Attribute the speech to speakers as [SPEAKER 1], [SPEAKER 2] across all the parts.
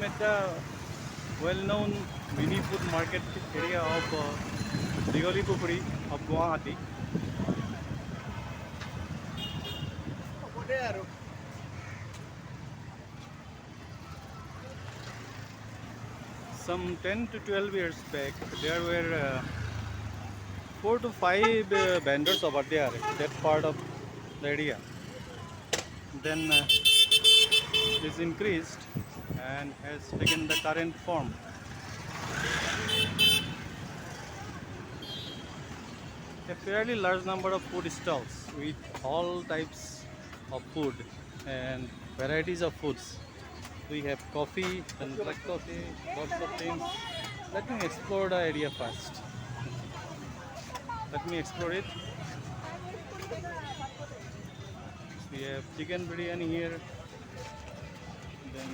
[SPEAKER 1] am at the well-known mini food market area of Digalipuri of Guwahati. Some 10 to 12 years back, there were 4 to 5 vendors over there, that part of the area. Then is increased and has taken the current form. A fairly large number of food stalls with all types of food and varieties of foods. We have coffee and black coffee, lots of things. Let me explore the area first. Let me explore it. We have chicken biryani here. Then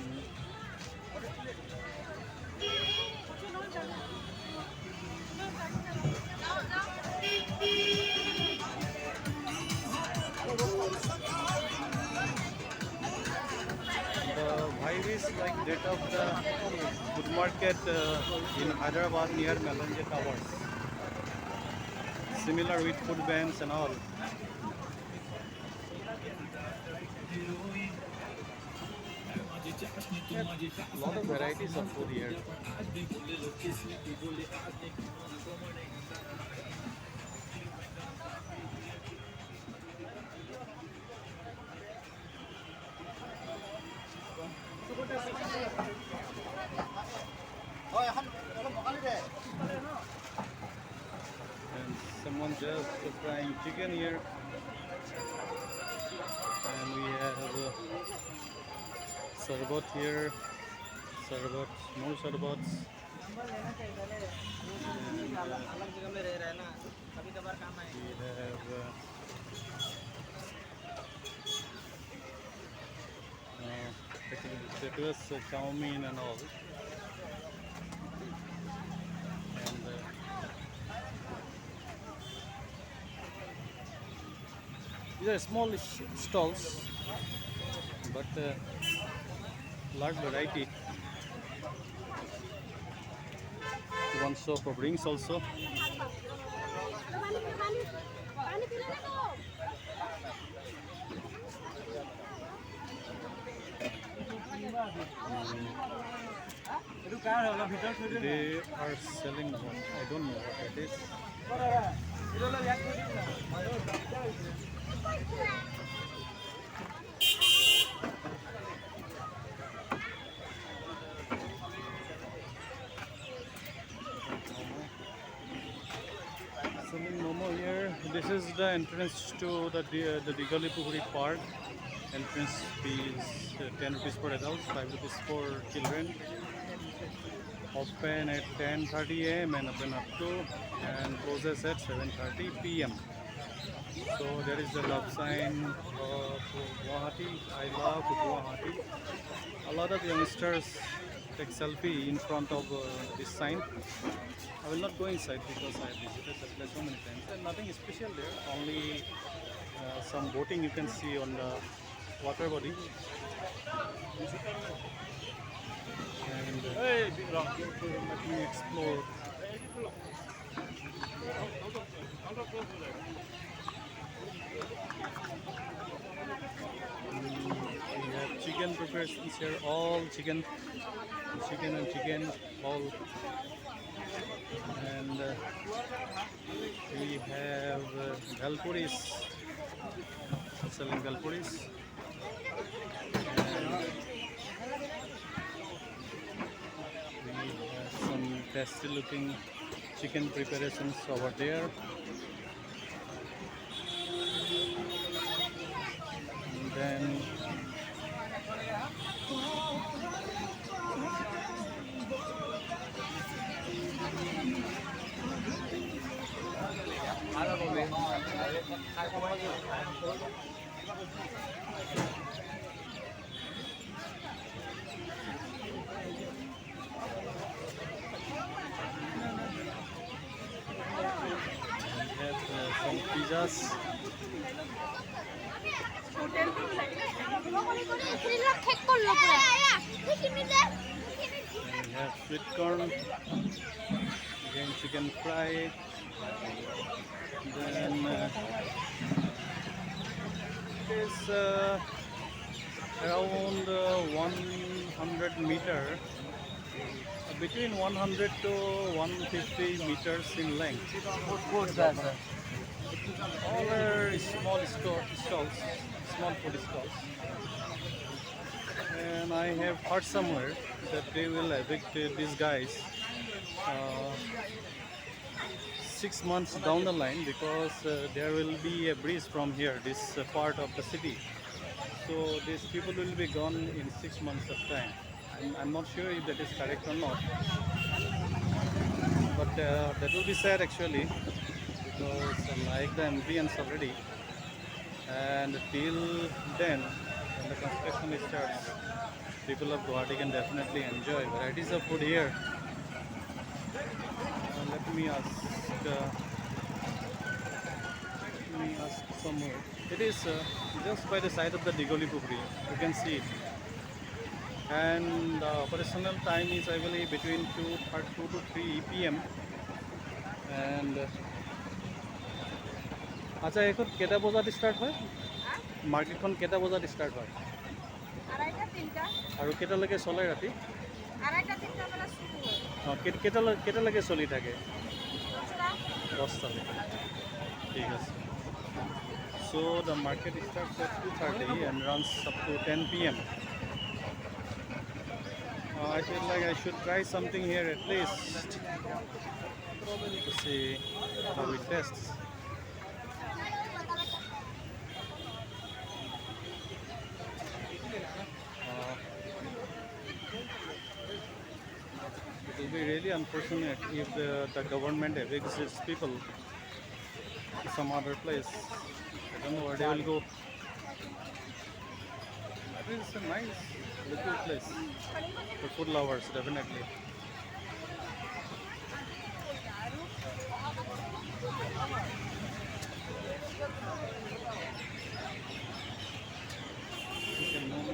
[SPEAKER 1] the vibe is like that of the food market in Hyderabad near Melanje Towers. Similar with food bands and all. A lot of varieties of food here. And someone just frying chicken here. And we have sarbat here. Sarbat, more sarbats. We have potatoes, chow mein and all. And these are small stalls, but large variety. One shop of rings also. They are selling what? I don't know what it is. Selling momo here. This is the entrance to the Digalipuri Park. Entrance fee is 10 rupees for adults, 5 rupees for children. Open at 10:30 a.m. and open up to and closes at 7:30 p.m. So there is the love sign of Guwahati. I love Guwahati. A lot of youngsters take selfie in front of this sign. I will not go inside because I have visited the place so many times. And nothing special there. Only some boating you can see on the water body. And let me explore. We have chicken preparations here, all chicken and chicken, all. And we have galpuris, selling galpuris. And we have some tasty looking chicken preparations over there. And then some pizzas. have sweet corn, again chicken fry, then it is around 100 meter, between 100 to 150 meters in length. All are small stalls, small food stalls. And I have heard somewhere that they will evict these guys uh, 6 months down the line, because there will be a breeze from here, this part of the city. So these people will be gone in 6 months of time. I'm not sure if that is correct or not, but that will be sad actually, because I like the ambience already. And till then, when the construction starts, people of Guwahati can definitely enjoy varieties of food here. Let me ask some more. It is just by the side of the Digoli Pukri. You can see it. And the operational time is, I believe, between 2 to 3 p.m. And আচ্ছা, এখন কেটা বজাত start হয়? মার্কেটখন কেটা বজাত start হয়?
[SPEAKER 2] আড়াইটা তিনটা
[SPEAKER 1] আৰু কেটালৈকে চলে ৰাতি?
[SPEAKER 2] আড়াইটা তিনটা বেলা শুরু হয়
[SPEAKER 1] কেটালৈকে চলি থাকে?
[SPEAKER 2] 10টা
[SPEAKER 1] 10টালৈকে। ঠিক আছে। So the market starts at 2:30 and runs up to 10 p.m. I feel like I should try something here at least to see how it tastes. It will be really unfortunate if the government evicts these people to some other place. I don't know where they will go. It is a nice little place for food lovers, definitely. Chicken momo.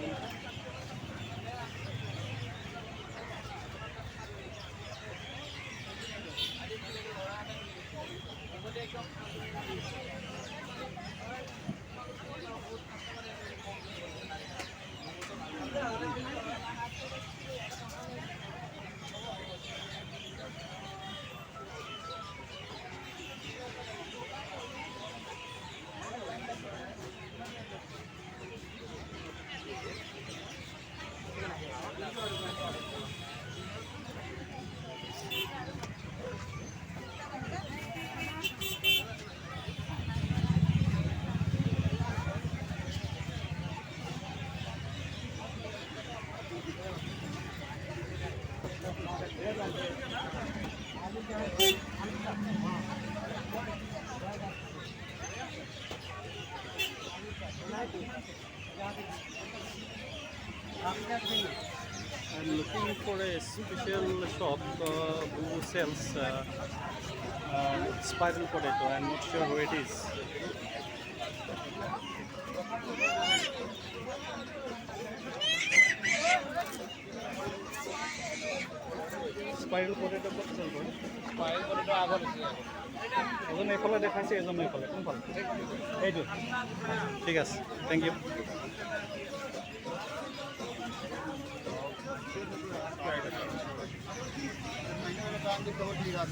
[SPEAKER 1] I'm looking for a special shop who sells spiral potato. I'm not sure who it is. Spiral potato কত sell করে?
[SPEAKER 3] Spiral potato আগত আছে
[SPEAKER 1] এজন এইফালে দেখাইছে, এজন এইফালে। কোনফালে? এইটো। ঠিক আছে, thank you. We have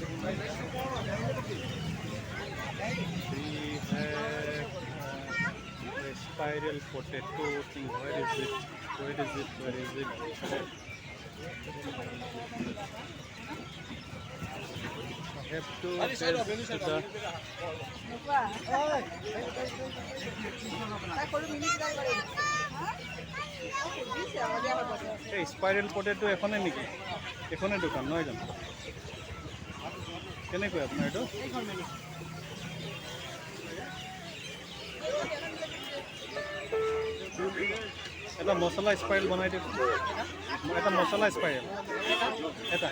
[SPEAKER 1] a spiral potato thing. Where is it? Where is it? Where is it? I have to taste the এই স্পাইৰেল পটেটো এখনে নেকি? এখনে দোকান নহয় জানো? কেনেকৈ আপোনাৰ এইটো? এটা মছলা স্পাইৰেল বনাই দিম। এটা মছলা স্পাইৰেল এটা।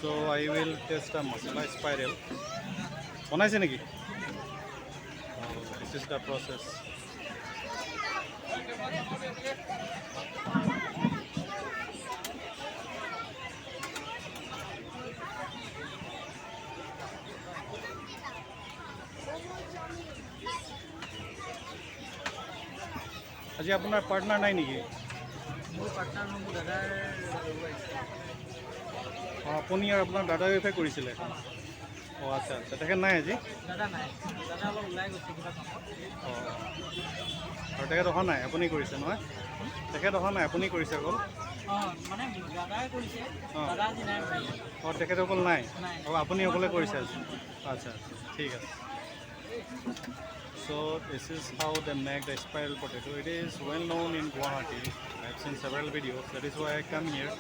[SPEAKER 1] So I will test a masala spiral. বনাইছে নেকি? This is the process. আজি আপোনাৰ পাৰ্টনাৰ নাই নেকি?
[SPEAKER 3] মোৰ পাৰ্টনাৰ মোৰ দাদাৰ
[SPEAKER 1] অঁ আপুনি আৰু আপোনাৰ দাদাৰ ৱাইফে কৰিছিলে? অঁ আচ্ছা আচ্ছা, তেখেত নাই আজি?
[SPEAKER 3] দাদা নাই, দাদা অলপ ওলাই গৈছে কিবা কামত।
[SPEAKER 1] অঁ আৰু তেখেত অহা নাই, আপুনি কৰিছে নহয়? তেখেত অহা নাই, আপুনি কৰিছে অকল?
[SPEAKER 3] অঁ মানে দাদাই কৰিছে,
[SPEAKER 1] অঁ
[SPEAKER 3] দাদা আজি নাই মানে।
[SPEAKER 1] অঁ তেখেতসকল নাই
[SPEAKER 3] নাই।
[SPEAKER 1] আৰু আপুনি অকলে কৰিছে আজি? আচ্ছা আচ্ছা, ঠিক আছে। So this is how they make the spiral potato. It is well known in Guwahati. I have seen several videos. That is why I come here.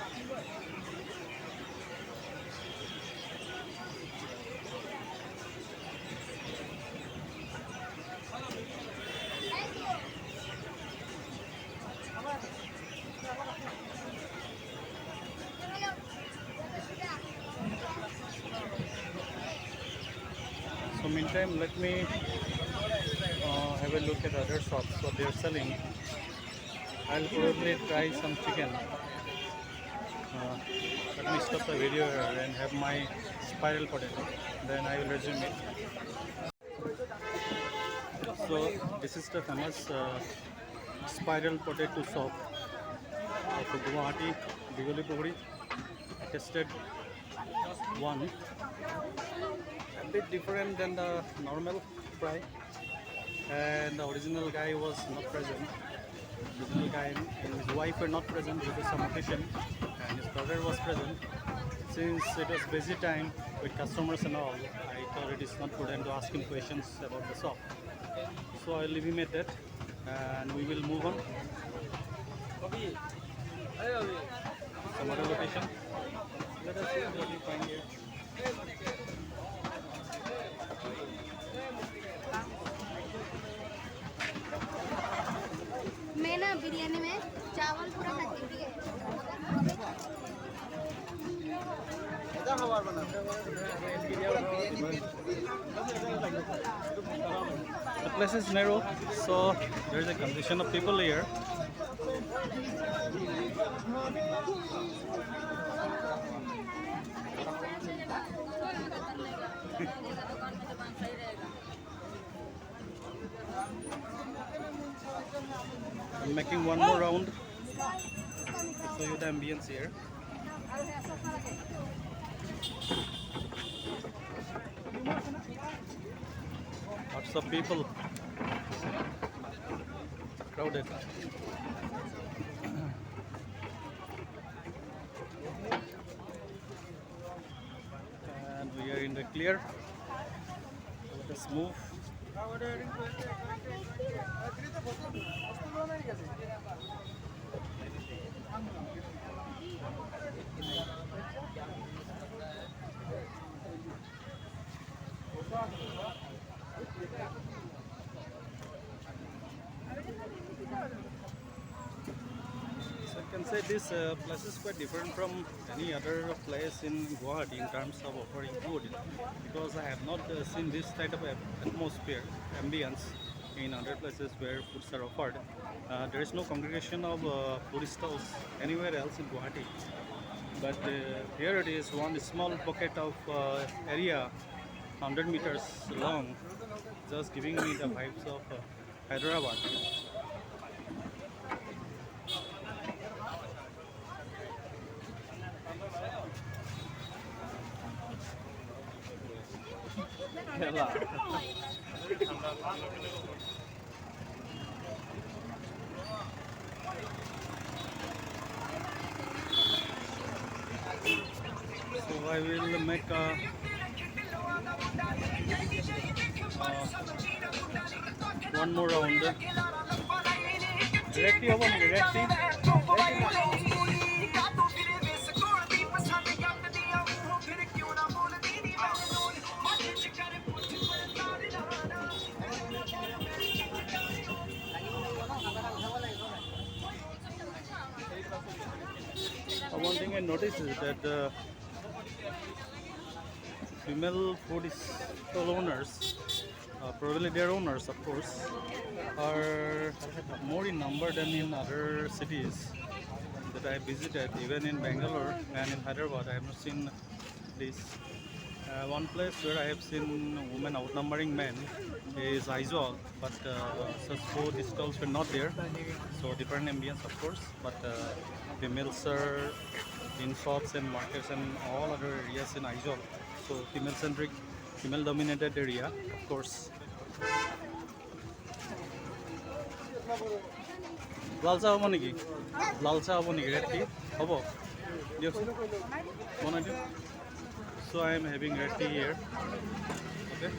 [SPEAKER 1] So meantime, let me have a look at other shops, what they are selling. I'll probably try some chicken. Let me stop the video here and have my spiral potato. Then I will resume it. So this is the famous spiral potato shop of Guwahati, Digoli Puguri. I tested one. A bit different than the normal fry, and the original guy was not present. Original guy and his wife were not present due to some occasion, and his brother was present. Since it was busy time with customers and all, I thought it is not prudent to ask him questions about the shop. So I'll leave him at that, and we will move on some other location. Let us see what we find here.
[SPEAKER 2] मैं ना बिरयानी में चावल पूरा खाती हूँ, ठीक है?
[SPEAKER 1] The place is narrow, so there is a congestion of people here. I'm making one more round to show you the ambience here. Lots of people, crowded. And we are in the clear. Let us move. So I can say this place is quite different from any other place in Guwahati in terms of offering food, because I have not seen this type of atmosphere, ambience in other places where foods are offered. There is no congregation of food stalls anywhere else in Guwahati, but here it is one small pocket of area 100 meters long, just giving me the vibes of Hyderabad. So I will make one more round. Directly over directly. One thing I noticed is that female food stall owners, probably their owners of course, are more in number than in other cities that I visited. Even in Bangalore and in Hyderabad, I have not seen this. One place where I have seen women outnumbering men is Aizawl, but such food stalls were not there. So different ambience, of course, but females are in shops and markets and all other areas in Aizawl. So female-centric, female-dominated area, of course. লাল চাহ হ'ব নেকি? লাল চাহ হ'ব নেকি? Red tea হ'ব? দিয়কচোন বনাই দিয়ক। So I am having red tea here. Okay.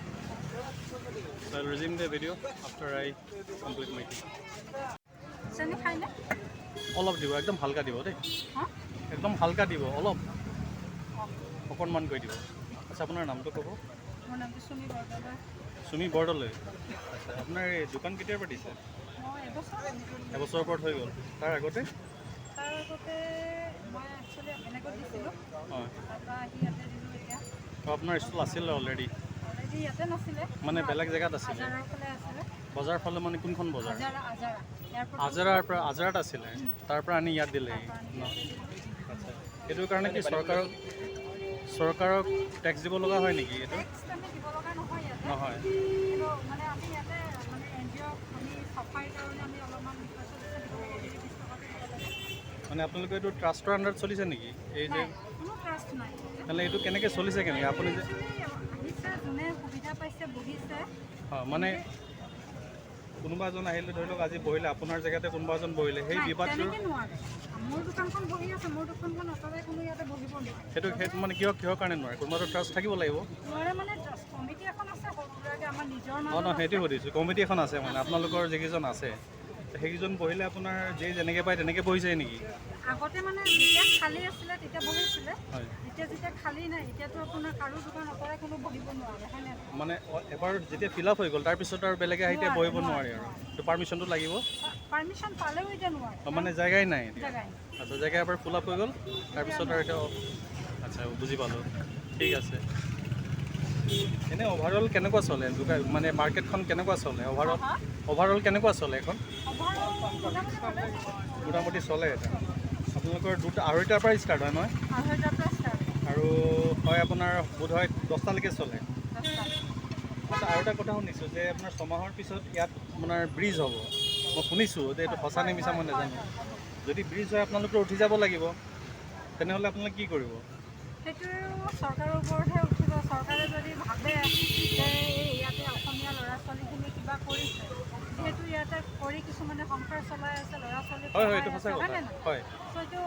[SPEAKER 1] So I'll resume the video after I complete my tea.
[SPEAKER 2] চেনি খাইনে?
[SPEAKER 1] অলপ দিব, একদম হালকা দিব দেই।
[SPEAKER 2] হা?
[SPEAKER 1] একদম হালকা দিব, অলপ অকণমান কৈ দিব। আচ্ছা আপোনাৰ নামটো ক'ব?
[SPEAKER 2] মোৰ নামটো চুমি বৰদলৈ।
[SPEAKER 1] চুমি বৰদলৈ। আচ্ছা আপোনাৰ এই দোকান কেতিয়াৰ পৰা দিছে?
[SPEAKER 2] মই
[SPEAKER 1] এবছৰৰ ওপৰত হৈ গ'ল। তাৰ আগতে?
[SPEAKER 2] তাৰ আগতে মই একচুৱেলি এনেকৈ দিছিলোঁ।
[SPEAKER 1] হয়।
[SPEAKER 2] তাৰপৰা আহি ইয়াতে দিলোঁ এতিয়া।
[SPEAKER 1] তো আপোনাৰ ষ্টল আছিলে অলৰেডি?
[SPEAKER 2] অলৰেডি ইয়াতে নাছিলে।
[SPEAKER 1] মানে বেলেগ জেগাত আছিলে?
[SPEAKER 2] আজাৰাৰ ফালে আছিলে।
[SPEAKER 1] বজাৰ ফালে মানে কোনখন বজাৰ?
[SPEAKER 2] আজাৰা।
[SPEAKER 1] আজাৰাৰ পৰা আজাৰাত আছিলে, তাৰ পৰা আনি ইয়াত দিলে ন? আচ্ছা এইটোৰ কাৰণে কি চৰকাৰক টেক্স দিব লগা হয় নেকি এইটো?
[SPEAKER 2] টেক্স আমি দিব লগা নহয় ইয়াতে।
[SPEAKER 1] নহয়।
[SPEAKER 2] কিন্তু মানে আমি ইয়াতে মানে NGO আমি চাফাইৰ কাৰণে আমি অলপমান পইচা দিব লাগে, 20 টকাটো দিব লাগে।
[SPEAKER 1] মানে আপোনালোকে এইটো ট্ৰাষ্টৰ আণ্ডাৰত চলিছে নেকি এই যে?
[SPEAKER 2] নাই, কোনো ট্ৰাষ্ট নাই।
[SPEAKER 1] নহ'লে এইটো কেনেকৈ চলিছে কেনেকৈ আপুনি যে?
[SPEAKER 2] আহিছে, যোনে সুবিধা পাইছে বহিছে।
[SPEAKER 1] হয় মানে কোনোবা এজন আহিলে ধৰি লওক আজি বহিলে আপোনাৰ জেগাতে কোনোবা এজন বহিলে সেই
[SPEAKER 2] নাই,
[SPEAKER 1] বিবাদটো
[SPEAKER 2] তেনেকৈ নোৱাৰে। মোৰ দোকানখন বহি আছে, মোৰ দোকানখন আঁতৰাই কোনো ইয়াতে বহিব নোৱাৰে।
[SPEAKER 1] সেইটো মানে কিহৰ কাৰণে নোৱাৰে? কোনোবাটো ট্ৰাষ্ট থাকিব লাগিব।
[SPEAKER 2] নোৱাৰে মানে ট্ৰাষ্ট কমিটি এখন আছে সৰু সুৰাকৈ আমাৰ নিজৰ
[SPEAKER 1] অঁ
[SPEAKER 2] মাজত
[SPEAKER 1] নহয় সেইটো সুধিছোঁ, কমিটি এখন আছে মানে আপোনালোকৰ যিকেইজন আছে সেইকেইজন বহিলে আপোনাৰ যে যেনেকৈ পায় তেনেকৈ বহি যায় নেকি?
[SPEAKER 2] আগতে মানে যেতিয়া খালী আছিলে তেতিয়া বহিছিলে।
[SPEAKER 1] হয়
[SPEAKER 2] যেতিয়া খালী নাই এতিয়াতো আপোনাৰ কাৰো দোকান আঁতৰাই কোনো বহিব নোৱাৰে, হয়নে?
[SPEAKER 1] মানে এবাৰ যেতিয়া ফিল আপ হৈ গ'ল তাৰপিছত আৰু বেলেগে আহি এতিয়া বহিব নোৱাৰে আৰু এইটো পাৰ্মিশ্যনটো লাগিব?
[SPEAKER 2] পাৰ্মিশ্যন পালেও এতিয়া নোৱাৰে,
[SPEAKER 1] মানে জেগাই নাই এতিয়া?
[SPEAKER 2] জেগাই।
[SPEAKER 1] আচ্ছা জেগা এবাৰ ফুল আপ হৈ গ'ল তাৰপিছত আৰু এতিয়া আচ্ছা বুজি পালোঁ, ঠিক আছে। এনেই অভাৰঅল কেনেকুৱা চলে দোকান মানে মাৰ্কেটখন কেনেকুৱা চলে? অভাৰঅল কেনেকুৱা চলে এখন? মোটামুটি চলে এটা। আপোনালোকৰ আঢ়ৈটাৰ পৰা ষ্টাৰ্ট হয় নহয়? আৰু হয় আপোনাৰ বোধ হয় 10টালৈকে চলে। আচ্ছা আৰু এটা কথা শুনিছোঁ যে আপোনাৰ ছমাহৰ পিছত ইয়াত আপোনাৰ ব্ৰিজ হ'ব, মই শুনিছোঁ যে এইটো সঁচা নে মিছা মই নাজানো। যদি ব্ৰিজ হয় আপোনালোকে উঠি যাব লাগিব, তেনেহ'লে আপোনালোকে কি কৰিব?
[SPEAKER 2] সেইটো চৰকাৰৰ ওপৰতহে উঠিব। চৰকাৰে যদি ভাবে যে ইয়াতে অসমীয়া ল'ৰা ছোৱালীখিনি কিবা কৰিছে, যিহেতু ইয়াতে কৰি কিছুমানে সংসাৰ চলাই আছে, ল'ৰা ছোৱালী
[SPEAKER 1] হয় হয় এইটো সঁচা কথা হয়।
[SPEAKER 2] চ' এইটো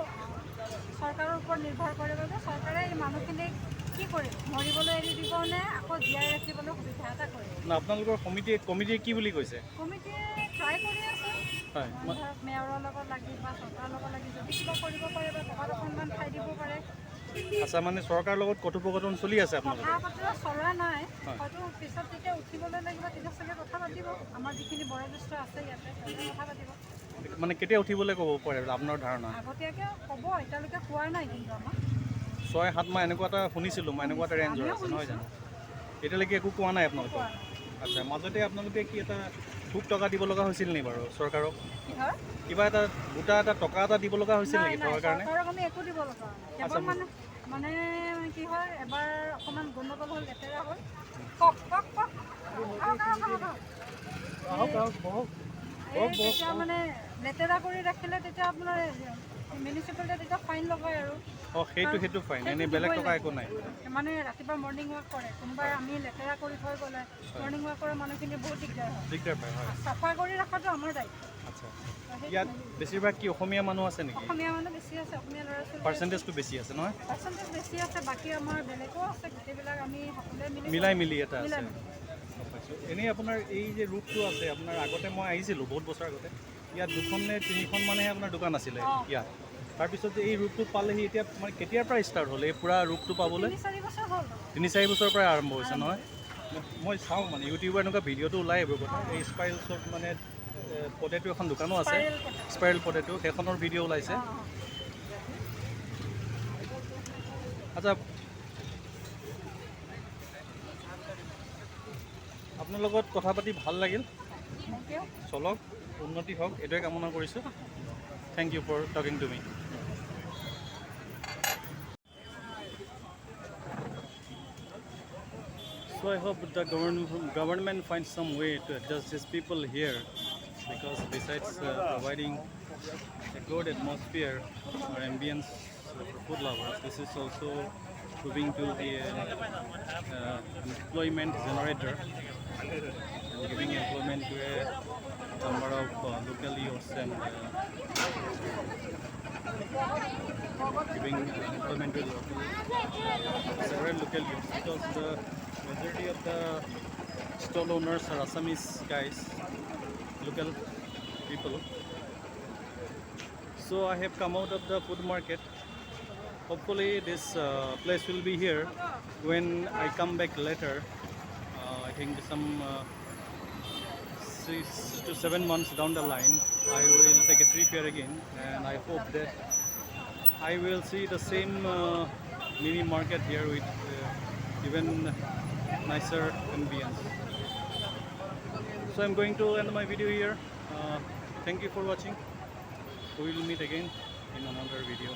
[SPEAKER 2] চৰকাৰৰ ওপৰত নিৰ্ভৰ কৰিব যে চৰকাৰে এই মানুহখিনিক কি কৰিব, মৰিবলৈ এৰি দিব নে আকৌ জীয়াই ৰাখিবলৈ সুবিধা এটা কৰিব।
[SPEAKER 1] না আপোনালোকৰ কমিটিয়ে কি বুলি কৈছে?
[SPEAKER 2] কমিটিয়ে ট্ৰাই কৰি আছে।
[SPEAKER 1] হয়
[SPEAKER 2] ধৰক মেয়ৰৰ লগত লাগি বা চৰকাৰৰ লগত লাগি যদি কিবা কৰিব পাৰে বা টকা অকণমান খাই দিব পাৰে।
[SPEAKER 1] আচ্ছা মানে চৰকাৰৰ লগত কথোপকথন চলি আছে
[SPEAKER 2] কথা
[SPEAKER 1] আপোনালোকৰ?
[SPEAKER 2] বতৰা চলোৱা নাই,
[SPEAKER 1] হয়।
[SPEAKER 2] হয়তো পিছত যেতিয়া উঠিবলৈ লাগিব তেতিয়া চাগে কথা পাতিব। আমাৰ যিখিনি বয়োজ্যেষ্ঠ আছে ইয়াতে তেওঁলোকে কথা পাতিব।
[SPEAKER 1] মানে কেতিয়া উঠিবলৈ ক'ব পাৰে আপোনাৰ ধাৰণা?
[SPEAKER 2] আগতীয়াকৈ ক'ব, এতিয়ালৈকে কোৱা নাই কিন্তু আমাক।
[SPEAKER 1] 6-7 মাহ এনেকুৱা এটা শুনিছিলোঁ মই, এনেকুৱা এটা ৰেঞ্জৰ আছে নহয় জানো? এতিয়ালৈকে একো কোৱা নাই আপোনালোকক? আচ্ছা মাজতে আপোনালোকে কি এটা খুব টকা দিব লগা হৈছিল নেকি বাৰু চৰকাৰক? কিবা এটা গোটা এটা টকা এটা দিব লগা হৈছিল নেকি থকাৰ কাৰণে?
[SPEAKER 2] চৰকাৰক আমি একো দিব লগা নাই। কেৱল মানে কি হয় এবাৰ অকণমান গণ্ডগোল হ'ল, লেতেৰা হ'ল। তেতিয়া মানে লেতেৰা কৰি ৰাখিলে তেতিয়া আপোনাৰ মিউনিচিপালিটিয়ে তেতিয়া ফাইন লগায় আৰু।
[SPEAKER 1] অঁ সেইটো ফাইন, এনেই বেলেগ টকা একো নাই?
[SPEAKER 2] মানে ৰাতিপুৱা মৰ্ণিং ৱাক কৰে, কোনোবাই আমি লেতেৰা কৰি থৈ গ'লে মৰ্ণিং ৱাক কৰা মানুহখিনি বহুত দিগদাৰ
[SPEAKER 1] পায় হয়।
[SPEAKER 2] চাফা কৰি ৰখাটো আমাৰ দায়িত্ব।
[SPEAKER 1] আচ্ছা ইয়াত বেছিভাগ কি অসমীয়া মানুহ আছে নেকি?
[SPEAKER 2] অসমীয়া মানুহ বেছি আছে, অসমীয়া ল'ৰা ছোৱালী
[SPEAKER 1] পাৰ্চেণ্টেজটো বেছি আছে নহয়?
[SPEAKER 2] পাৰ্চেণ্টেজ বেছি আছে, বাকী আমাৰ বেলেগো আছে, গোটেইবিলাক আমি সকলোৱে
[SPEAKER 1] মিলাই মিলি এটা আছে। এনেই আপোনাৰ এই যে ৰুটটো আছে আপোনাৰ আগতে মই আহিছিলোঁ বহুত বছৰ আগতে, ইয়াত 2খন নে 3খন মানেহে আপোনাৰ দোকান আছিলে ইয়াত। তাৰপিছত এই ৰুটটো পালেহি এতিয়া মানে কেতিয়াৰ পৰা ষ্টাৰ্ট হ'ল এই পূৰা ৰুটটো পাবলৈ?
[SPEAKER 2] 3-4 বছৰ হ'ল।
[SPEAKER 1] 3-4 বছৰৰ পৰাই আৰম্ভ হৈছে নহয়? মই চাওঁ মানে ইউটিউবৰ এনেকুৱা ভিডিঅ'টো ওলাই এইবোৰ কথা, এই স্পাইৰেলছত মানে পটেটো এখন দোকানো আছে, স্পাইৰেল পটেটো, সেইখনৰ ভিডিঅ' ওলাইছে। আচ্ছা আপোনাৰ লগত কথা পাতি ভাল লাগিল, চলক উন্নতি হওক এইটোৱে কামনা কৰিছোঁ। Thank you for talking to me. So I hope the government finds some way to adjust these people here, because besides providing a good atmosphere or ambience for food lovers, this is also proving to be an employment generator and giving employment to a number of local youths and giving employment to several local youths, because the majority of the stall owners are Assamese guys, local people. So I have come out of the food market. Hopefully this place will be here when I come back later. I think some 6 to 7 months down the line, I will take a trip here again, and I hope that I will see the same mini market here with even nicer ambience. So I'm going to end my video here. Thank you for watching. We will meet again in another video.